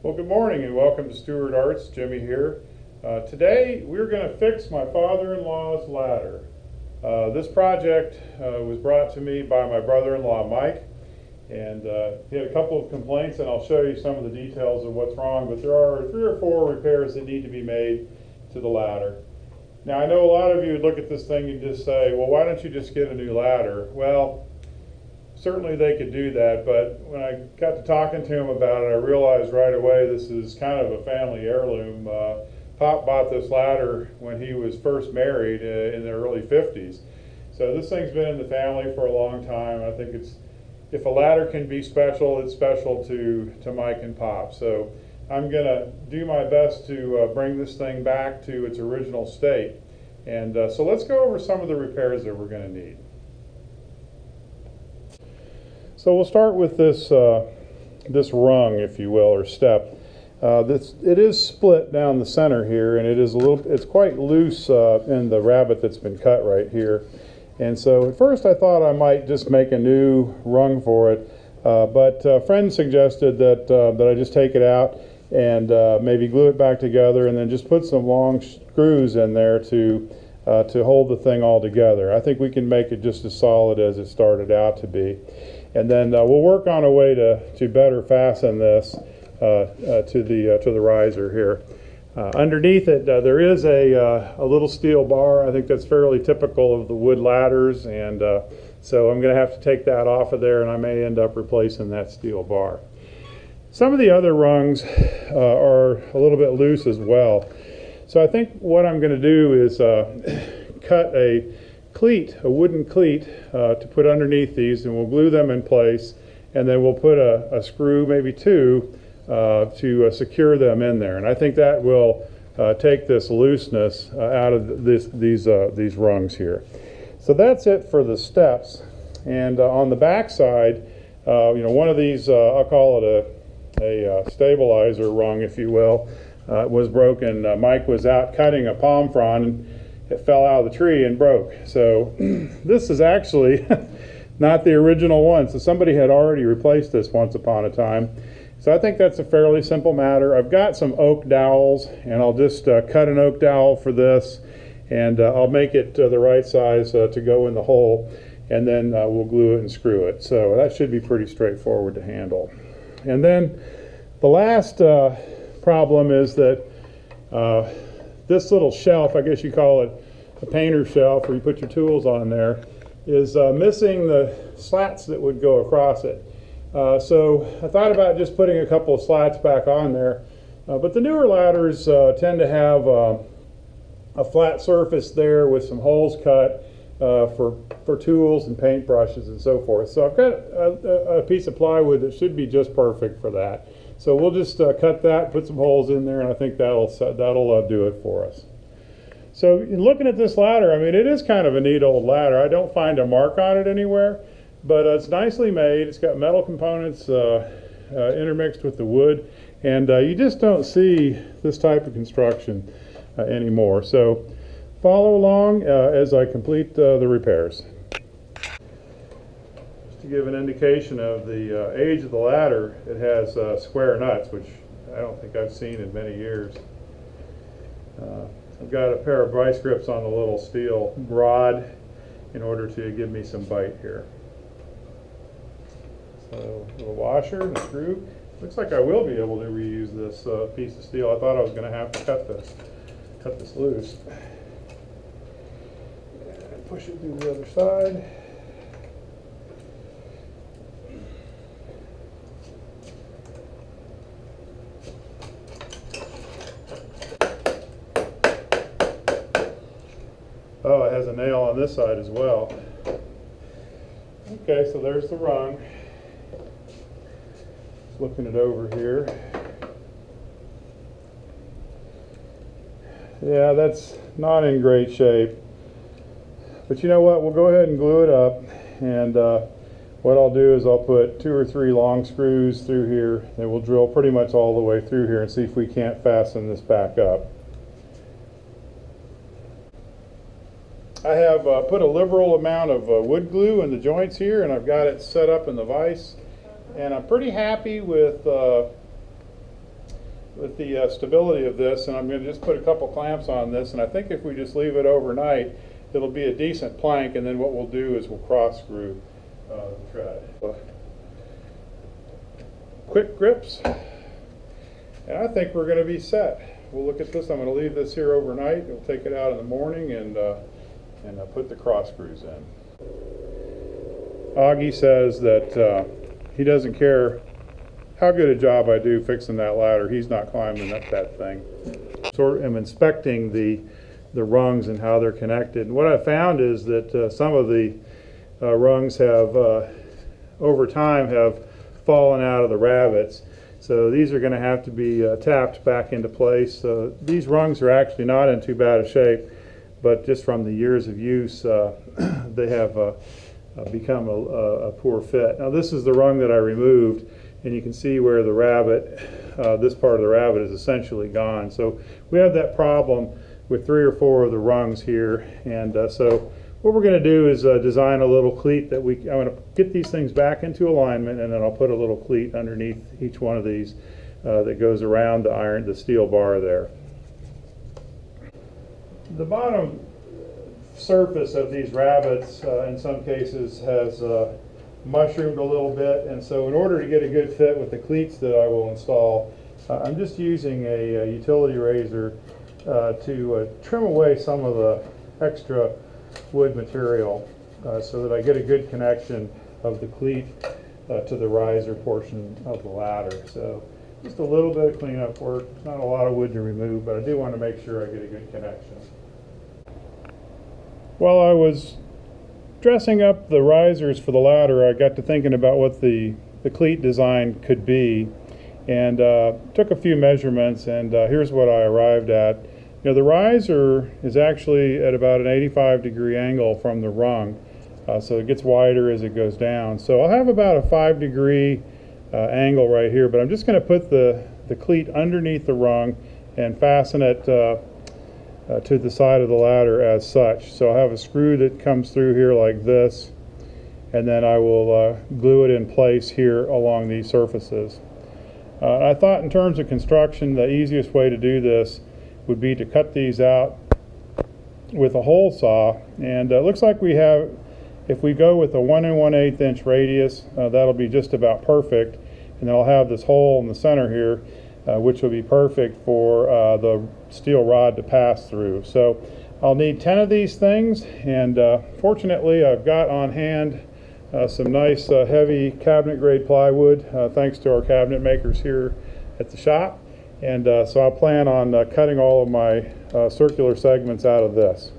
Well, good morning and welcome to Stuart Arts. Jimmy here. Today we're going to fix my father-in-law's ladder. This project was brought to me by my brother-in-law Mike, and he had a couple of complaints, and I'll show you some of the details of what's wrong, but there are 3 or 4 repairs that need to be made to the ladder. Now, I know a lot of you would look at this thing and just say, well, why don't you just get a new ladder? Well, certainly they could do that, but when I got to talking to him about it, I realized right away this is kind of a family heirloom. Pop bought this ladder when he was first married in the early 50s. So this thing's been in the family for a long time. I think if a ladder can be special, it's special to Mike and Pop. So I'm going to do my best to bring this thing back to its original state. And so let's go over some of the repairs that we're going to need. So we'll start with this rung, if you will, or step. It is split down the center here, and it's quite loose in the rabbet that's been cut right here. And so at first I thought I might just make a new rung for it, but a friend suggested that I just take it out and maybe glue it back together, and then just put some long screws in there to hold the thing all together. I think we can make it just as solid as it started out to be. And then we'll work on a way to better fasten this to the riser here. Underneath it, there is a little steel bar. I think that's fairly typical of the wood ladders, and so I'm going to have to take that off of there, and I may end up replacing that steel bar. Some of the other rungs are a little bit loose as well. So I think what I'm going to do is cut a wooden cleat to put underneath these, and we'll glue them in place, and then we'll put a screw, maybe 2, to secure them in there. And I think that will take this looseness out of these rungs here. So that's it for the steps. And on the back side, one of these, I'll call it a stabilizer rung, if you will, was broken. Mike was out cutting a palm frond, and it fell out of the tree and broke. So this is actually not the original one. So somebody had already replaced this once upon a time. So I think that's a fairly simple matter. I've got some oak dowels, and I'll just cut an oak dowel for this, and I'll make it the right size to go in the hole, and then we'll glue it and screw it. So that should be pretty straightforward to handle. And then the last problem is that this little shelf, I guess you call it a painter shelf, where you put your tools on there, is missing the slats that would go across it. So I thought about just putting a couple of slats back on there, but the newer ladders tend to have a flat surface there with some holes cut for tools and paint brushes and so forth. So I've got a piece of plywood that should be just perfect for that. So we'll just cut that, put some holes in there, and I think that'll do it for us. So in looking at this ladder, I mean, it is kind of a neat old ladder. I don't find a mark on it anywhere, but it's nicely made. It's got metal components intermixed with the wood, and you just don't see this type of construction anymore. So follow along as I complete the repairs. To give an indication of the age of the ladder, it has square nuts, which I don't think I've seen in many years. I've got a pair of vice grips on the little steel rod in order to give me some bite here. So a little washer and a screw. Looks like I will be able to reuse this piece of steel. I thought I was going to have to cut this loose. And push it through the other side. Oh, it has a nail on this side as well. Okay, so there's the rung. Just looking it over here. Yeah, that's not in great shape. But you know what? We'll go ahead and glue it up. And what I'll do is I'll put 2 or 3 long screws through here, and we'll drill pretty much all the way through here and see if we can't fasten this back up. I have put a liberal amount of wood glue in the joints here, and I've got it set up in the vise, and I'm pretty happy with stability of this, and I'm going to just put a couple clamps on this, and I think if we just leave it overnight, it'll be a decent plank, and then what we'll do is we'll cross screw the tread. Quick grips, and I think we're going to be set. We'll look at this. I'm going to leave this here overnight. We'll take it out in the morning and put the cross screws in. Auggie says that he doesn't care how good a job I do fixing that ladder. He's not climbing up that thing. Sort of am inspecting the rungs and how they're connected. And what I found is that some of the rungs have, over time, have fallen out of the rabbets. So these are going to have to be tapped back into place. These rungs are actually not in too bad a shape, but just from the years of use, they have become a poor fit. Now this is the rung that I removed, and you can see where the rabbet, this part of the rabbet is essentially gone. So we have that problem with 3 or 4 of the rungs here, and so what we're going to do is design a little cleat that I'm going to get these things back into alignment, and then I'll put a little cleat underneath each one of these that goes around the steel bar there. The bottom surface of these rabbets in some cases has mushroomed a little bit, and so in order to get a good fit with the cleats that I will install, I'm just using a utility razor to trim away some of the extra wood material so that I get a good connection of the cleat to the riser portion of the ladder. So just a little bit of cleanup work. It's not a lot of wood to remove, but I do want to make sure I get a good connection. While I was dressing up the risers for the ladder, I got to thinking about what the cleat design could be, and took a few measurements, and here's what I arrived at. You know, the riser is actually at about an 85-degree angle from the rung, so it gets wider as it goes down. So I'll have about a 5-degree angle right here, but I'm just going to put the cleat underneath the rung and fasten it to the side of the ladder as such. So I'll have a screw that comes through here like this, and then I will glue it in place here along these surfaces. I thought in terms of construction, the easiest way to do this would be to cut these out with a hole saw, and it looks like we have, if we go with a 1 1/8 inch radius, that'll be just about perfect, and then I'll have this hole in the center here, which will be perfect for the steel rod to pass through. So I'll need 10 of these things, and fortunately I've got on hand some nice heavy cabinet grade plywood, thanks to our cabinet makers here at the shop. And so I'll plan on cutting all of my circular segments out of this.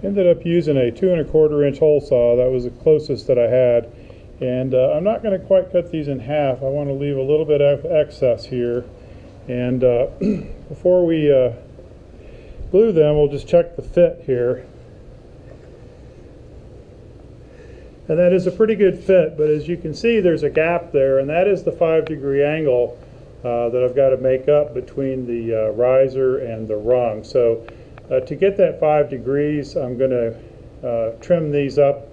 Ended up using a 2 1/4 inch hole saw. That was the closest that I had, and I'm not going to quite cut these in half. I want to leave a little bit of excess here, and before we glue them, we'll just check the fit here. And that is a pretty good fit, but as you can see there's a gap there, and that is the 5-degree angle that I've got to make up between the riser and the rung. So to get that 5 degrees, I'm going to trim these up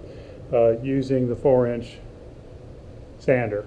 using the 4-inch sander.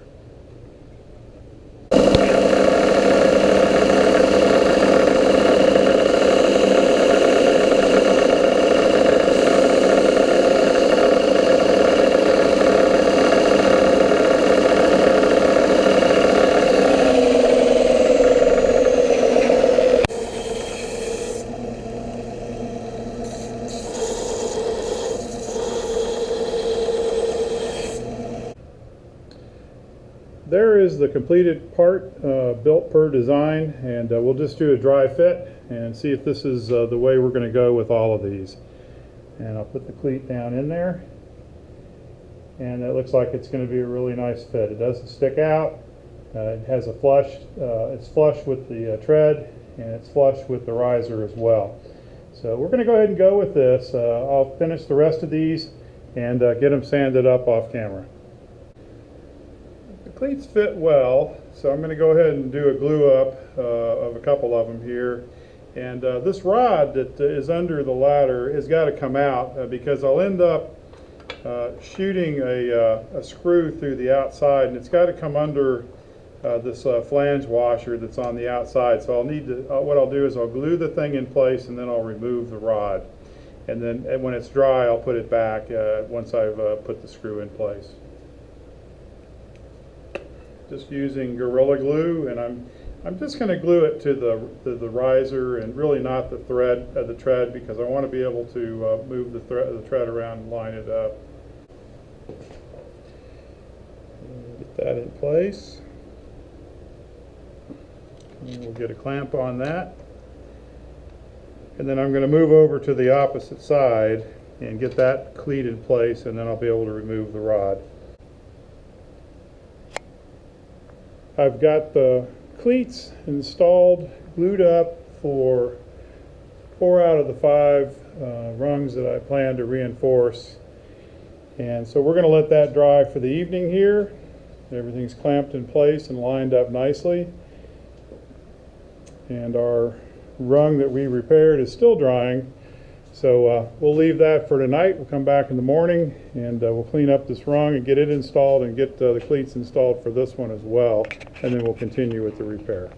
There is the completed part built per design, and we'll just do a dry fit and see if this is the way we're going to go with all of these. And I'll put the cleat down in there, and it looks like it's going to be a really nice fit. It doesn't stick out. It has a flush. It's flush with the tread, and it's flush with the riser as well. So we're going to go ahead and go with this. I'll finish the rest of these and get them sanded up off camera. The cleats fit well, so I'm going to go ahead and do a glue up of a couple of them here. And this rod that is under the ladder has got to come out because I'll end up shooting a screw through the outside, and it's got to come under this flange washer that's on the outside. So I'll need to, what I'll do is I'll glue the thing in place, and then I'll remove the rod. And then when it's dry, I'll put it back once I've put the screw in place. Just using Gorilla Glue, and I'm just going to glue it to the riser and really not the tread, because I want to be able to move the tread around and line it up. Get that in place. And we'll get a clamp on that. And then I'm going to move over to the opposite side and get that cleat in place, and then I'll be able to remove the rod. I've got the cleats installed, glued up for 4 out of the 5 rungs that I plan to reinforce. And so we're going to let that dry for the evening here. Everything's clamped in place and lined up nicely. And our rung that we repaired is still drying. So we'll leave that for tonight. We'll come back in the morning and we'll clean up this rung and get it installed and get the cleats installed for this one as well. And then we'll continue with the repair.